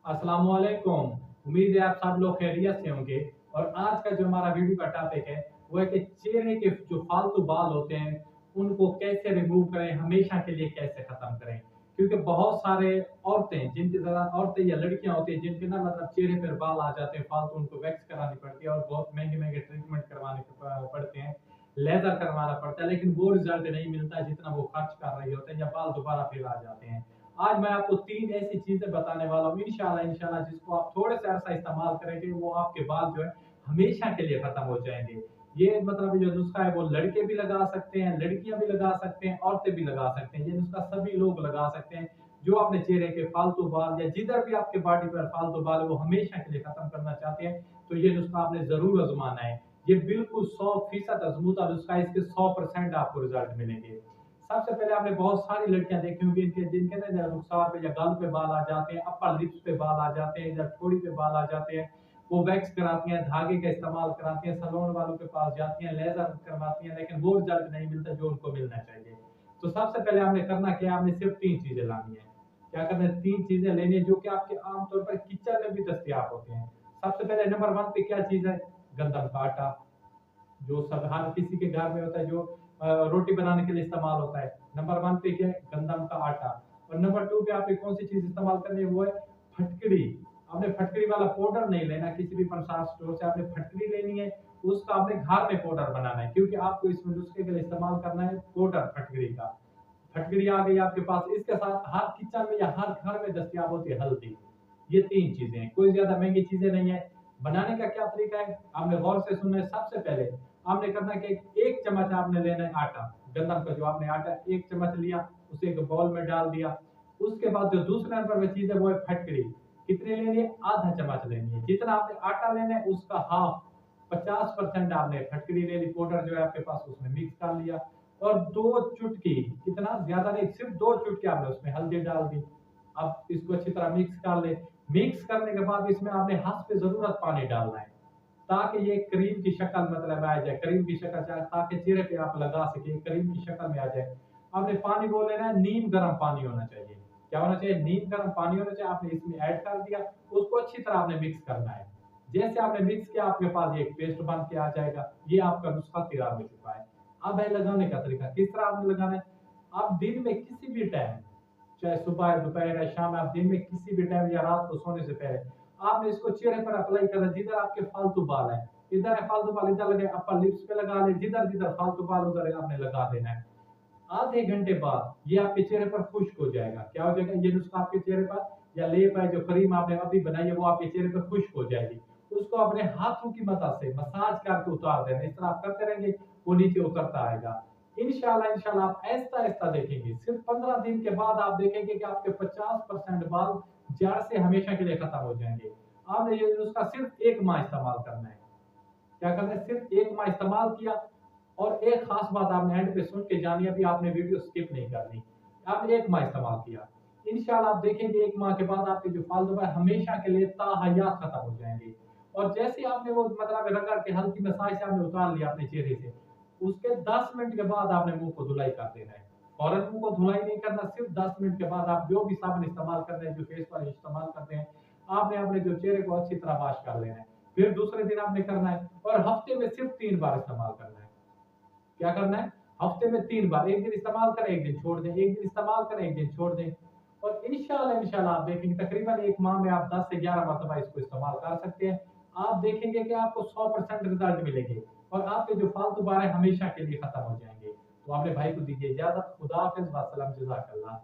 अस्सलामुअलैकुम। उम्मीद है आप सब लोग खैरियत से होंगे। और आज का जो हमारा वीडियो का टॉपिक है वो है कि चेहरे के जो फालतू बाल होते हैं उनको कैसे रिमूव करें, हमेशा के लिए कैसे खत्म करें। क्योंकि बहुत सारे औरतें जिनकी ज़रा औरतें या लड़कियां होती हैं जिनके ना मतलब चेहरे पर बाल आ जाते हैं फालतू, उनको वैक्स करानी पड़ती है और बहुत महंगे महंगे ट्रीटमेंट करवाने पड़ते हैं, लेजर करवाना पड़ता है, लेकिन वो रिजल्ट नहीं मिलता जितना वो खर्च कर रहे होते हैं या बाल दोबारा फिर आ जाते हैं। आज मैं आपको 3 ऐसी चीज़ें बताने वाला हूँ इंशाल्लाह जिसको आप थोड़े से अरसा इस्तेमाल करेंगे वो आपके बाल जो है हमेशा के लिए खत्म हो जाएँगे। ये मतलब जो नुस्खा है वो लड़के भी लगा सकते हैं, लड़कियाँ भी लगा सकते हैं, औरतें भी लगा सकते हैं। ये नुस्खा सभी लोग लगा सकते हैं जो अपने चेहरे के फालतू बाल या जिधर भी आपके बॉडी पर फालतू बाल है वो हमेशा के लिए खत्म करना चाहते हैं, तो ये नुस्खा आपने ज़रूर आज़माना है। ये बिल्कुल 100% आज़मूदा नुस्खा है, इसके 100% आपको रिज़ल्ट मिलेंगे। सबसे पहले आपने बहुत सारी लड़कियां देखी होंगी इनके जिनके ना रुखसार पे या गाल पे बाल आ जाते हैं, अपर लिप्स पे बाल आ जाते हैं या ठोड़ी पे बाल आ जाते हैं। वो वैक्स कराती हैं, धागे का इस्तेमाल कराती हैं, सैलून वालों के पास जाती हैं, लेजर करवाती हैं, लेकिन वो रिजल्ट नहीं मिलता जो उनको मिलना चाहिए। तो सबसे पहले आपने करना क्या है, आपने सिर्फ 3 चीजें लानी है। क्या करना है, 3 चीजें लेनी है जो कि आपके आमतौर पर किचन में भी दस्तियाब होते हैं। सबसे पहले नंबर 1 पे क्या चीज है, गंदम का आटा, जो सब हर किसी के घर में होता है, जो रोटी बनाने के लिए इस्तेमाल होता है। नंबर 1 पे क्या है, गंदम का आटा। और नंबर 2 पे आपको कौन सी चीज़ इस्तेमाल करनी है, वो है फटकड़ी। आपने फटकड़ी वाला पाउडर नहीं लेना किसी भी प्रसाद स्टोर से, आपने फटकड़ी लेनी है, उसका आपने घर में पाउडर बनाना है क्योंकि आपको इसमें नुस्खे के लिए इस्तेमाल करना है पाउडर फटकड़ी का। फटकड़ी आ गई आपके पास, इसके साथ हर किचन में या हर घर में दस्तियाब होती है हल्दी। ये 3 चीज़ें हैं, कोई ज़्यादा महँगी चीज़ें नहीं है। बनाने का क्या तरीका है, आपने गौर से सुनना है। सबसे पहले आपने करना है कि 1 चम्मच आपने लेना है आटा, गंदम का जो आपने आटा 1 चम्मच लिया, उसे एक बाउल में डाल दिया। उसके बाद जो दूसरे नंबर पे चीज़ है वो है फटकड़ी। कितनी लेनी है, आधा चम्मच लेनी है। जितना आपने आटा लेना है उसका हाफ 50% आपने फटकड़ी ले ली, पाउडर जो है आपके पास उसमें मिक्स कर लिया। और 2 चुटकी, कितना ज़्यादा नहीं, सिर्फ 2 चुटकी आपने उसमें हल्दी डाल दी। अब इसको अच्छी तरह मिक्स कर ले। मिक्स करने के बाद इसमें आपने हद पे ज़रूरत पानी डालना है, ताकि ये क्रीम की शक्ल मतलब आ जाए, क्रीम की शक्ल चाहे ताकि चेहरे पे आप लगा सके, क्रीम की शक्ल में आ जाए। आपने पानी वो लेना है, नीम गर्म पानी होना चाहिए। क्या होना चाहिए, नीम गर्म पानी होना चाहिए। आपने इसमें ऐड कर दिया, उसको अच्छी तरह आपने मिक्स करना है। जैसे आपने मिक्स किया आपके पास ये एक पेस्ट बन के आ जाएगा। ये आपका नुस्खा तैयार हो चुका है। अब है लगाने का तरीका, किस तरह आपने लगाना है। आप दिन में किसी भी टाइम, चाहे सुबह है, दोपहर है, शाम है, आप दिन में किसी भी टाइम या रात को सोने से पहले आपने इसको चेहरे पर अप्लाई करना। जिधर आपके फालतू बाल है, इधर है फालतू बाल, इधर लगे, अपर लिप्स पे लगा ले, जिधर जिधर फालतू बाल उधर आपने लगा देना है। आधे घंटे बाद ये आपके चेहरे पर खुश्क हो जाएगा। क्या हो जाएगा, ये नुस्खा आपके चेहरे पर या लेप है जो क्रीम आपने अभी बनाई है वो आपके चेहरे पर खुश्क हो जाएगी। उसको अपने हाथों की मदद से मसाज करके उतार देना। इस तरह आप करते रहेंगे, वो नीचे उतरता आएगा। इंशाल्लाह इंशाल्लाह आप ऐसा ऐसा देखेंगे, सिर्फ 15 दिन के बाद आप देखेंगे कि आपके 50% बाल जड़ से हमेशा के लिए खत्म हो जाएंगे। आपने ये नुस्खा सिर्फ 1 माह इस्तेमाल करना है। क्या करना है, सिर्फ 1 माह इस्तेमाल किया। और एक खास बात आपने एंड पे सुन के जानी है, अभी आपने वीडियो स्किप नहीं करनी। आपने 1 माह इस्तेमाल किया, इंशाल्लाह आप देखेंगे 1 माह के बाद आपके जो फालतू बाल हमेशा के लिए ताहयात खत्म हो जाएंगे। और जैसे ही आपने वो मतलब रगड़ के हल्की मसाज से आपने उतार लिया अपने चेहरे से, उसके 10 मिनट के बाद आपने मुंह को धुलाई कर देना है। फौरन मुंह को धुलाई नहीं करना, सिर्फ 10 मिनट के बाद आप जो भी साबुन इस्तेमाल करते हैं, जो फेस वॉश इस्तेमाल करते हैं, आपने अपने जो चेहरे को अच्छी तरह वॉश कर लेना है। फिर दूसरे दिन आपने करना है और हफ्ते में सिर्फ 3 बार इस्तेमाल करना है। क्या करना है, हफ्ते में 3 बार, एक दिन इस्तेमाल करें, एक दिन छोड़ दें, एक दिन इस्तेमाल करें, एक दिन छोड़ दें। और इंशाल्लाह इंशाल्लाह आप देखेंगे तकरीबन 1 माह में आप 10 से 11 मरतबा इसको इस्तेमाल कर सकते हैं। आप देखेंगे कि आपको 100% रिजल्ट मिलेंगे और आपके जो फालतू बाल है हमेशा के लिए खत्म हो जाएंगे। तो अपने भाई को दीजिए इजाजत। खुदा हाफिज, वास्सलाम, जज़ाकल्लाह।